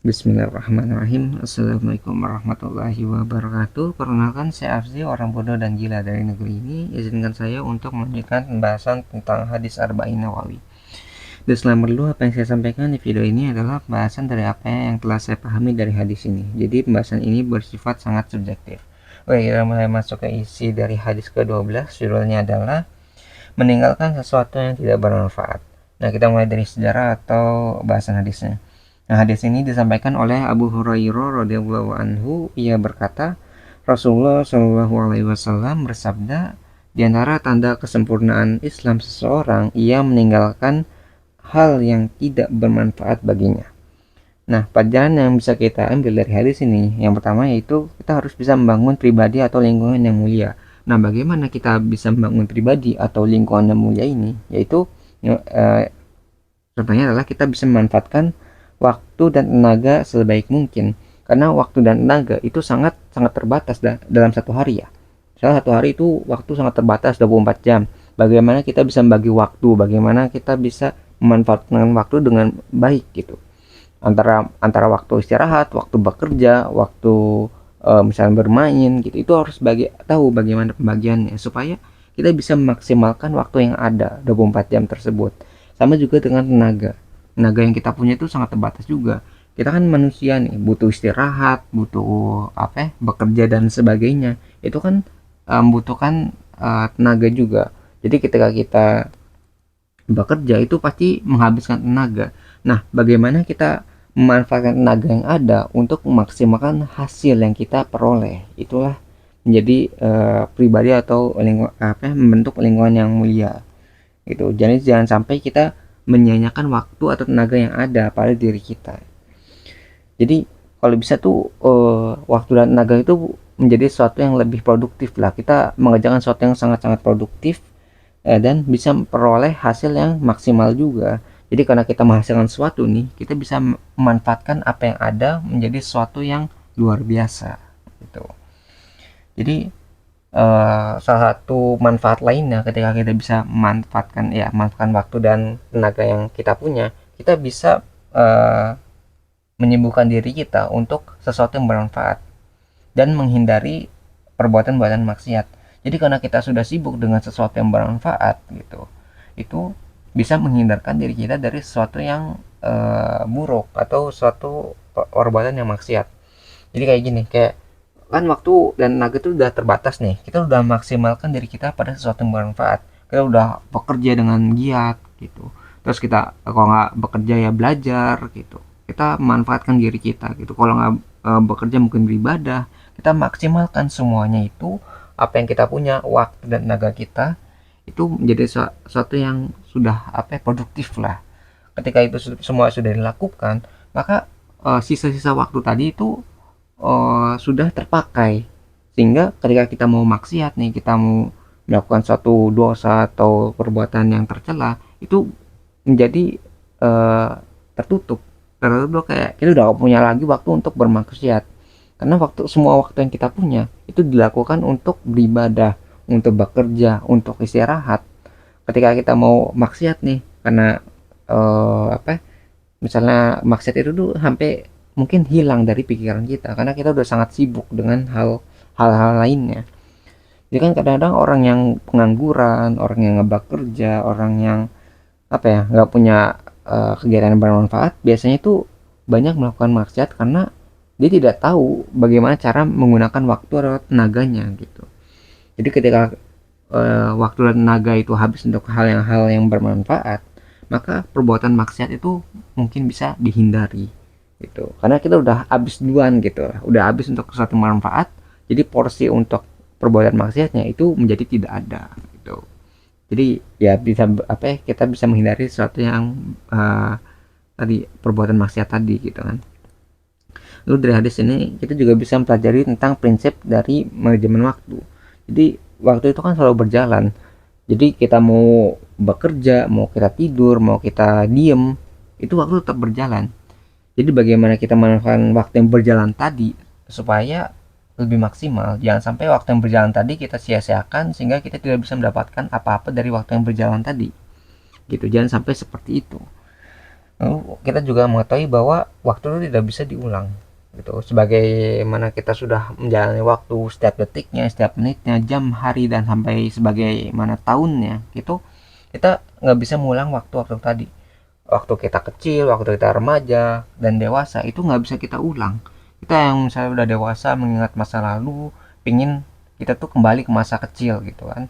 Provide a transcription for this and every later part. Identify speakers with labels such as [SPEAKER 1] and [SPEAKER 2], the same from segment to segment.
[SPEAKER 1] Bismillahirrahmanirrahim. Assalamualaikum warahmatullahi wabarakatuh. Perkenalkan, saya Afzi, orang bodoh dan gila dari negeri ini. Izinkan saya untuk melanjutkan pembahasan tentang hadis Arba'in Nawawi. Dan selama dulu, apa yang saya sampaikan di video ini adalah pembahasan dari apa yang telah saya pahami dari hadis ini. Jadi pembahasan ini bersifat sangat subjektif. Oke, kita mulai masuk ke isi dari hadis ke-12. Judulnya adalah meninggalkan sesuatu yang tidak bermanfaat. Nah, kita mulai dari sejarah atau bahasan hadisnya. Nah, hadis ini disampaikan oleh Abu Hurairah radhiyallahu anhu. Ia berkata, Rasulullah Shallallahu alaihi wasallam bersabda, di antara tanda kesempurnaan Islam seseorang, ia meninggalkan hal yang tidak bermanfaat baginya. Nah, pelajaran yang bisa kita ambil dari hadis ini, yang pertama yaitu kita harus bisa membangun pribadi atau lingkungan yang mulia. Nah, bagaimana kita bisa membangun pribadi atau lingkungan yang mulia ini? Yaitu contohnya adalah kita bisa memanfaatkan waktu dan tenaga sebaik mungkin, karena waktu dan tenaga itu sangat terbatas dalam satu hari ya. Misalnya satu hari itu waktu sangat terbatas 24 jam. Bagaimana kita bisa membagi waktu, bagaimana kita bisa memanfaatkan waktu dengan baik gitu. Antara waktu istirahat, waktu bekerja, waktu misalnya bermain gitu. Itu harus tahu bagaimana pembagiannya supaya kita bisa memaksimalkan waktu yang ada 24 jam tersebut. Sama juga dengan tenaga yang kita punya itu sangat terbatas juga. Kita kan manusia nih, butuh istirahat, butuh bekerja dan sebagainya. Itu kan membutuhkan tenaga juga. Jadi ketika kita bekerja itu pasti menghabiskan tenaga. Nah, bagaimana kita memanfaatkan tenaga yang ada untuk memaksimalkan hasil yang kita peroleh? Itulah menjadi pribadi atau membentuk lingkungan yang mulia gitu. Jadi jangan sampai kita menyia-nyiakan waktu atau tenaga yang ada pada diri kita. Jadi kalau bisa tuh waktu dan tenaga itu menjadi sesuatu yang lebih produktif lah. Kita mengerjakan sesuatu yang sangat-sangat produktif dan bisa memperoleh hasil yang maksimal juga. Jadi karena kita menghasilkan sesuatu nih, kita bisa memanfaatkan apa yang ada menjadi sesuatu yang luar biasa gitu. Jadi salah satu manfaat lainnya ketika kita bisa memanfaatkan waktu dan tenaga yang kita punya, kita bisa menyembuhkan diri kita untuk sesuatu yang bermanfaat dan menghindari perbuatan-perbuatan maksiat. Jadi karena kita sudah sibuk dengan sesuatu yang bermanfaat gitu, itu bisa menghindarkan diri kita dari sesuatu yang buruk atau suatu perbuatan yang maksiat. Jadi kayak gini, kayak kan waktu dan tenaga itu udah terbatas nih, kita udah maksimalkan diri kita pada sesuatu yang bermanfaat, kita udah bekerja dengan giat gitu, terus kita kalau nggak bekerja ya belajar gitu, kita memanfaatkan diri kita gitu, kalau nggak bekerja mungkin beribadah, kita maksimalkan semuanya itu, apa yang kita punya, waktu dan tenaga kita itu menjadi sesuatu yang sudah produktif lah. Ketika itu semua sudah dilakukan, maka sisa-sisa waktu tadi itu sudah terpakai, sehingga ketika kita mau maksiat nih, kita mau melakukan suatu dosa atau perbuatan yang tercela, itu menjadi tertutup kayak kita udah gak punya lagi waktu untuk bermaksiat, karena semua waktu yang kita punya itu dilakukan untuk beribadah, untuk bekerja, untuk istirahat. Ketika kita mau maksiat nih, karena misalnya maksiat itu tuh sampai mungkin hilang dari pikiran kita karena kita udah sangat sibuk dengan hal-hal lainnya. Jadi kan kadang-kadang orang yang pengangguran, orang yang nggak bekerja, orang yang nggak punya kegiatan yang bermanfaat, biasanya itu banyak melakukan maksiat karena dia tidak tahu bagaimana cara menggunakan waktu atau tenaganya gitu. Jadi ketika waktu dan tenaga itu habis untuk hal yang bermanfaat, maka perbuatan maksiat itu mungkin bisa dihindari gitu, karena kita udah habis duluan gitu, udah habis untuk sesuatu manfaat, jadi porsi untuk perbuatan maksiatnya itu menjadi tidak ada gitu. Jadi ya bisa kita bisa menghindari sesuatu yang tadi perbuatan maksiat tadi gitu kan. Lalu dari hadis ini kita juga bisa mempelajari tentang prinsip dari manajemen waktu. Jadi waktu itu kan selalu berjalan, jadi kita mau bekerja, mau kita tidur, mau kita diem, itu waktu tetap berjalan. Jadi bagaimana kita memanfaatkan waktu yang berjalan tadi supaya lebih maksimal. Jangan sampai waktu yang berjalan tadi kita sia-siakan sehingga kita tidak bisa mendapatkan apa-apa dari waktu yang berjalan tadi. Gitu. Jangan sampai seperti itu. Lalu kita juga mengetahui bahwa waktu itu tidak bisa diulang gitu. Sebagaimana kita sudah menjalani waktu setiap detiknya, setiap menitnya, jam, hari, dan sampai sebagaimana tahunnya gitu, kita nggak bisa mengulang waktu-waktu tadi. Waktu kita kecil, waktu kita remaja dan dewasa itu nggak bisa kita ulang. Kita yang misalnya udah dewasa mengingat masa lalu, pingin kita tuh kembali ke masa kecil gitu kan,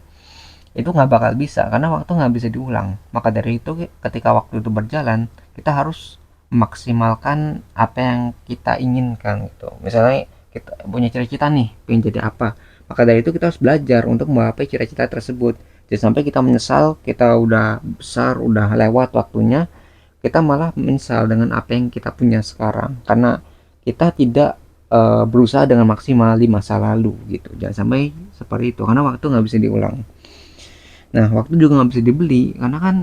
[SPEAKER 1] itu nggak bakal bisa karena waktu nggak bisa diulang. Maka dari itu ketika waktu itu berjalan, kita harus memaksimalkan apa yang kita inginkan gitu. Misalnya kita punya cita-cita nih, pengen jadi apa, maka dari itu kita harus belajar untuk menggapai cita-cita tersebut. Jangan sampai kita menyesal, kita udah besar, udah lewat waktunya, kita malah menyesal dengan apa yang kita punya sekarang karena kita tidak berusaha dengan maksimal di masa lalu gitu. Jangan sampai seperti itu karena waktu nggak bisa diulang. Nah, waktu juga nggak bisa dibeli karena kan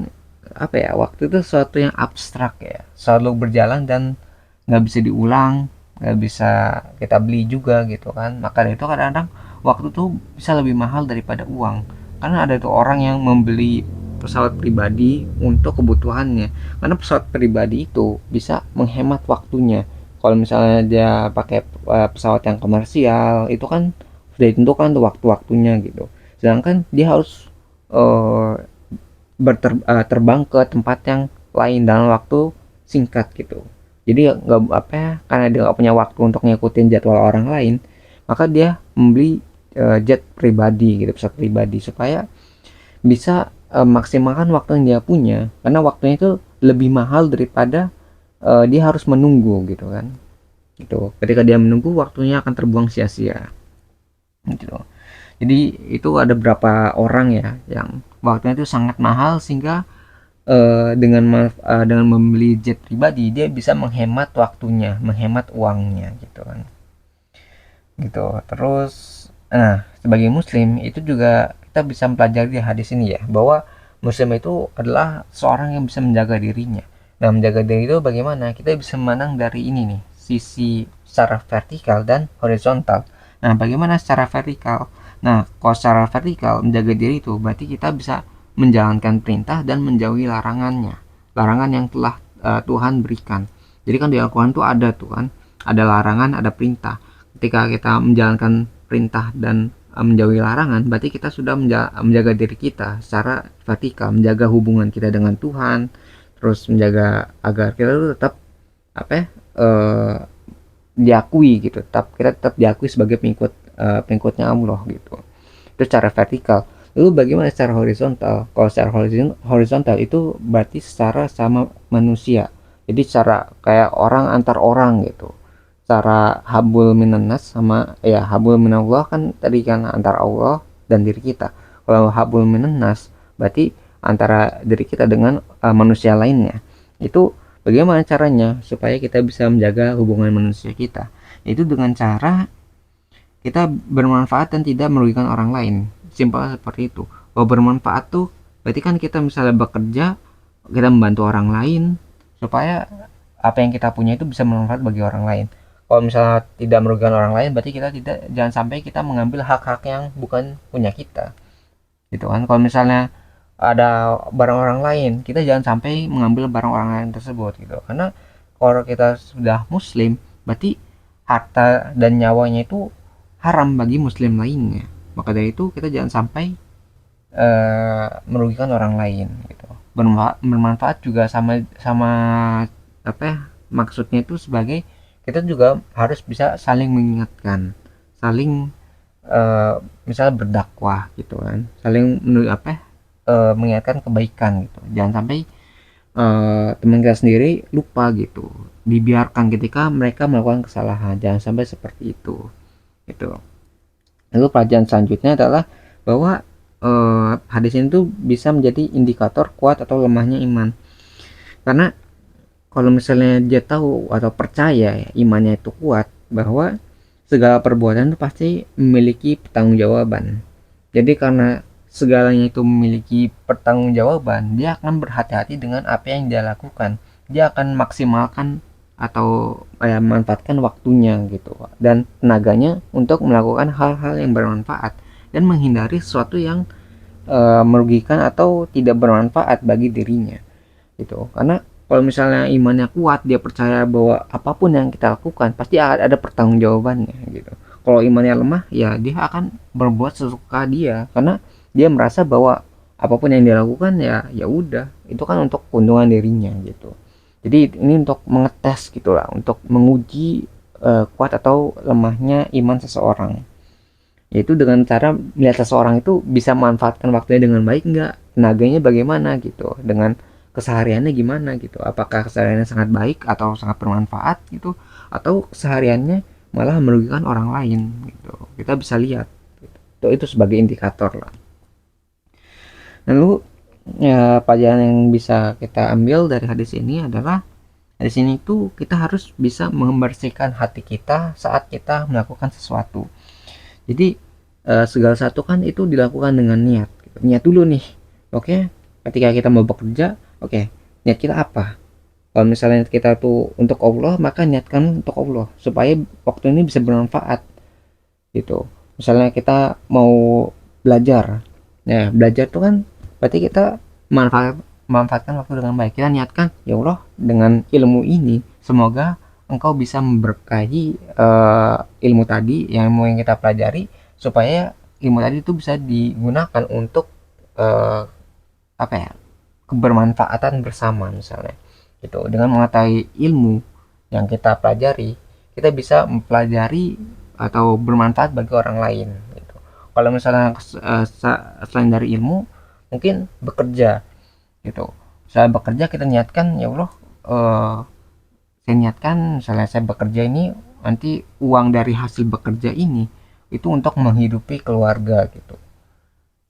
[SPEAKER 1] apa ya, waktu itu sesuatu yang abstrak ya, selalu berjalan dan nggak bisa diulang, nggak bisa kita beli juga gitu kan. Maka dari itu kadang-kadang waktu tuh bisa lebih mahal daripada uang karena ada tuh orang yang membeli pesawat pribadi untuk kebutuhannya, karena pesawat pribadi itu bisa menghemat waktunya. Kalau misalnya dia pakai pesawat yang komersial itu kan sudah ditentukan tuh waktu-waktunya gitu, sedangkan dia harus uh, terbang ke tempat yang lain dalam waktu singkat gitu. Jadi nggak apa ya, karena dia nggak punya waktu untuk ngikutin jadwal orang lain, maka dia membeli jet pribadi gitu, pesawat pribadi supaya bisa maksimalkan waktu yang dia punya, karena waktunya itu lebih mahal daripada dia harus menunggu gitu kan. Gitu. Ketika dia menunggu, waktunya akan terbuang sia-sia. Gitu. Jadi itu ada beberapa orang ya yang waktunya itu sangat mahal sehingga dengan membeli jet pribadi dia bisa menghemat waktunya, menghemat uangnya gitu kan. Gitu. Terus sebagai muslim itu juga kita bisa mempelajari di hadis ini ya, bahwa muslim itu adalah seorang yang bisa menjaga dirinya. Nah, menjaga diri itu bagaimana? Kita bisa memandang dari ini nih, sisi secara vertikal dan horizontal. Nah, bagaimana secara vertikal? Nah, kalau secara vertikal menjaga diri itu berarti kita bisa menjalankan perintah dan menjauhi larangannya. Larangan yang telah Tuhan berikan. Jadi kan di Al-Quran tuh ada tuh kan, ada larangan, ada perintah. Ketika kita menjalankan perintah dan menjauhi larangan, berarti kita sudah menjaga diri kita secara vertikal, menjaga hubungan kita dengan Tuhan, terus menjaga agar kita tetap apa ya, diakui gitu, kita tetap diakui sebagai pengikutnya Allah gitu. Itu secara vertikal. Lalu bagaimana secara horizontal? Kalau secara horizontal itu berarti secara sama manusia, jadi secara kayak orang antar orang gitu, secara habul minanas sama ya habul minallah kan tadi kan antara Allah dan diri kita. Kalau habul minanas berarti antara diri kita dengan manusia lainnya. Itu bagaimana caranya supaya kita bisa menjaga hubungan manusia kita? Itu dengan cara kita bermanfaat dan tidak merugikan orang lain. Simpel seperti itu. Kalau bermanfaat tuh berarti kan kita misalnya bekerja, kita membantu orang lain supaya apa yang kita punya itu bisa bermanfaat bagi orang lain. Kalau misalnya tidak merugikan orang lain, berarti kita jangan sampai kita mengambil hak-hak yang bukan punya kita gitu kan. Kalau misalnya ada barang orang lain, kita jangan sampai mengambil barang orang lain tersebut gitu, karena kalau kita sudah muslim berarti harta dan nyawanya itu haram bagi muslim lainnya. Maka dari itu kita jangan sampai merugikan orang lain gitu. Bermanfaat juga sama sama apa ya, maksudnya itu sebagai kita juga harus bisa saling mengingatkan, saling misalnya berdakwah gitu kan, saling mengingatkan kebaikan gitu. Jangan sampai teman kita sendiri lupa gitu, dibiarkan ketika mereka melakukan kesalahan. Jangan sampai seperti itu gitu. Lalu pelajaran selanjutnya adalah bahwa hadis ini tuh bisa menjadi indikator kuat atau lemahnya iman. Karena kalau misalnya dia tahu atau percaya imannya itu kuat, bahwa segala perbuatan itu pasti memiliki pertanggungjawaban. Jadi karena segalanya itu memiliki pertanggungjawaban, dia akan berhati-hati dengan apa yang dia lakukan. Dia akan maksimalkan atau manfaatkan waktunya gitu dan tenaganya untuk melakukan hal-hal yang bermanfaat dan menghindari sesuatu yang merugikan atau tidak bermanfaat bagi dirinya gitu. Karena Kalau misalnya imannya kuat, dia percaya bahwa apapun yang kita lakukan pasti ada pertanggungjawabannya gitu. Kalau imannya lemah, ya dia akan berbuat sesuka dia, karena dia merasa bahwa apapun yang dia lakukan ya udah, itu kan untuk keuntungan dirinya gitu. Jadi ini untuk mengetes gitulah, untuk menguji kuat atau lemahnya iman seseorang. Yaitu dengan cara melihat seseorang itu bisa memanfaatkan waktunya dengan baik nggak, tenaganya bagaimana gitu, dengan kesehariannya gimana gitu, apakah kesehariannya sangat baik atau sangat bermanfaat gitu, atau kesehariannya malah merugikan orang lain gitu. Kita bisa lihat gitu. Itu sebagai indikator lah. Lalu ya, pelajaran yang bisa kita ambil dari hadis ini adalah, hadis ini tuh kita harus bisa membersihkan hati kita saat kita melakukan sesuatu. Jadi segala sesuatu kan itu dilakukan dengan niat gitu. Niat dulu nih, oke. Ketika kita mau bekerja, oke, niat kita apa? Kalau misalnya kita tuh untuk Allah, maka niatkan untuk Allah supaya waktu ini bisa bermanfaat gitu. Misalnya kita mau belajar, ya belajar tuh kan berarti kita memanfaatkan waktu dengan baik. Kita niatkan, ya Allah, dengan ilmu ini semoga engkau bisa memberkahi ilmu tadi, yang mau yang kita pelajari, supaya ilmu tadi itu bisa digunakan untuk apa ya, kebermanfaatan bersama misalnya gitu. Dengan mengetahui ilmu yang kita pelajari, kita bisa mempelajari atau bermanfaat bagi orang lain gitu. Kalau misalnya selain dari ilmu, mungkin bekerja gitu. Saya bekerja, kita niatkan, ya Allah, saya niatkan misalnya saya bekerja ini, nanti uang dari hasil bekerja ini itu untuk menghidupi keluarga gitu.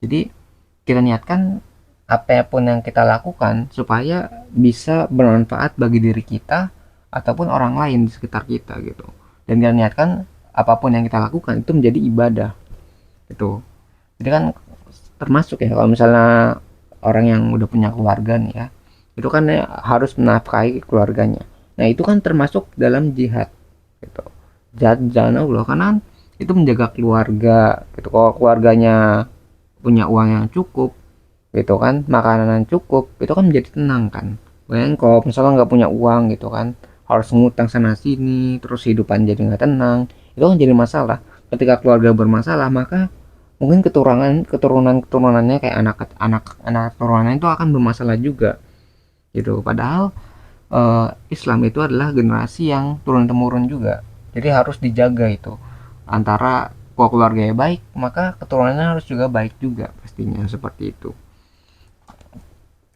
[SPEAKER 1] Jadi kita niatkan apapun yang kita lakukan supaya bisa bermanfaat bagi diri kita ataupun orang lain di sekitar kita gitu. Dan kita niatkan apapun yang kita lakukan itu menjadi ibadah gitu. Jadi kan termasuk ya, kalau misalnya orang yang udah punya keluarga nih ya, itu kan ya harus menafkahi keluarganya. Nah itu kan termasuk dalam jihad gitu, jalan Allah, karena itu menjaga keluarga gitu. Kalau keluarganya punya uang yang cukup gitu kan, makanan yang cukup, itu kan menjadi tenang kan. Bayangin kalau misalnya nggak punya uang gitu kan, harus ngutang sana sini, terus hidupan jadi nggak tenang, itu kan jadi masalah. Ketika keluarga bermasalah, maka mungkin keturunannya kayak anak turunannya itu akan bermasalah juga gitu. Padahal Islam itu adalah generasi yang turun temurun juga, jadi harus dijaga itu. Antara kalau keluarganya baik, maka keturunannya harus juga baik juga pastinya, seperti itu.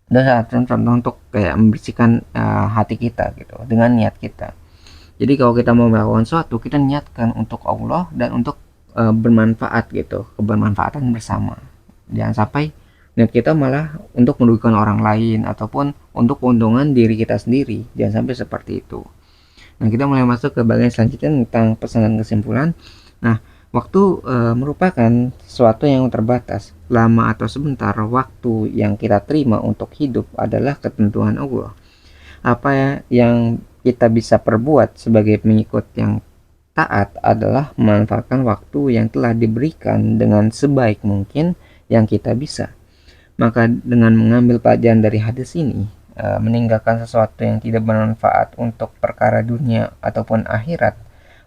[SPEAKER 1] Dan contoh untuk kayak membersihkan hati kita gitu dengan niat kita. Jadi kalau kita mau melakukan sesuatu, kita niatkan untuk Allah dan untuk bermanfaat gitu, kebermanfaatan bersama. Jangan sampai niat kita malah untuk merugikan orang lain ataupun untuk keuntungan diri kita sendiri. Jangan sampai seperti itu. Nah, kita mulai masuk ke bagian selanjutnya tentang pesan dan kesimpulan. Nah, waktu merupakan sesuatu yang terbatas. Lama atau sebentar, waktu yang kita terima untuk hidup adalah ketentuan Allah. Apa yang kita bisa perbuat sebagai pengikut yang taat adalah memanfaatkan waktu yang telah diberikan dengan sebaik mungkin yang kita bisa. Maka dengan mengambil pelajaran dari hadis ini, meninggalkan sesuatu yang tidak bermanfaat untuk perkara dunia ataupun akhirat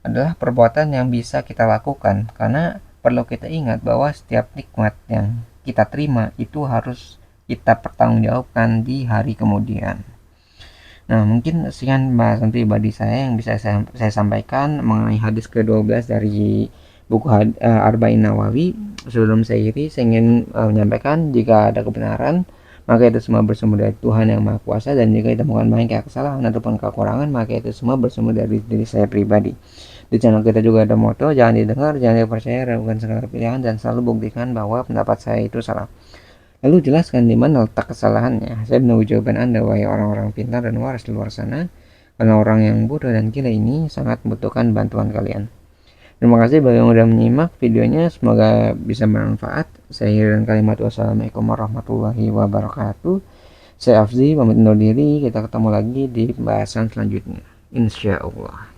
[SPEAKER 1] adalah perbuatan yang bisa kita lakukan, karena perlu kita ingat bahwa setiap nikmat yang kita terima itu harus kita pertanggungjawabkan di hari kemudian. Nah, mungkin sekian bahasan pribadi saya yang bisa saya sampaikan mengenai hadis ke-12 dari buku Arba'in Nawawi. Sebelum saya akhiri, saya ingin menyampaikan, jika ada kebenaran, maka itu semua bersumber dari Tuhan yang Maha Kuasa, dan jika ditemukan banyak kesalahan ataupun kekurangan, maka itu semua bersumber dari diri saya pribadi. Di channel kita juga ada moto, jangan didengar, jangan dipercaya, ragukan segala pilihan, dan selalu buktikan bahwa pendapat saya itu salah. Lalu jelaskan di mana letak kesalahannya. Saya menunggu jawaban Anda, wahai orang-orang pintar dan waras di luar sana, karena orang yang bodoh dan gila ini sangat membutuhkan bantuan kalian. Terima kasih bagi yang sudah menyimak videonya, semoga bisa bermanfaat. Saya akhiri kalimat wassalamualaikum warahmatullahi wabarakatuh. Saya Afzi, pamit undur diri, kita ketemu lagi di pembahasan selanjutnya, insya Allah.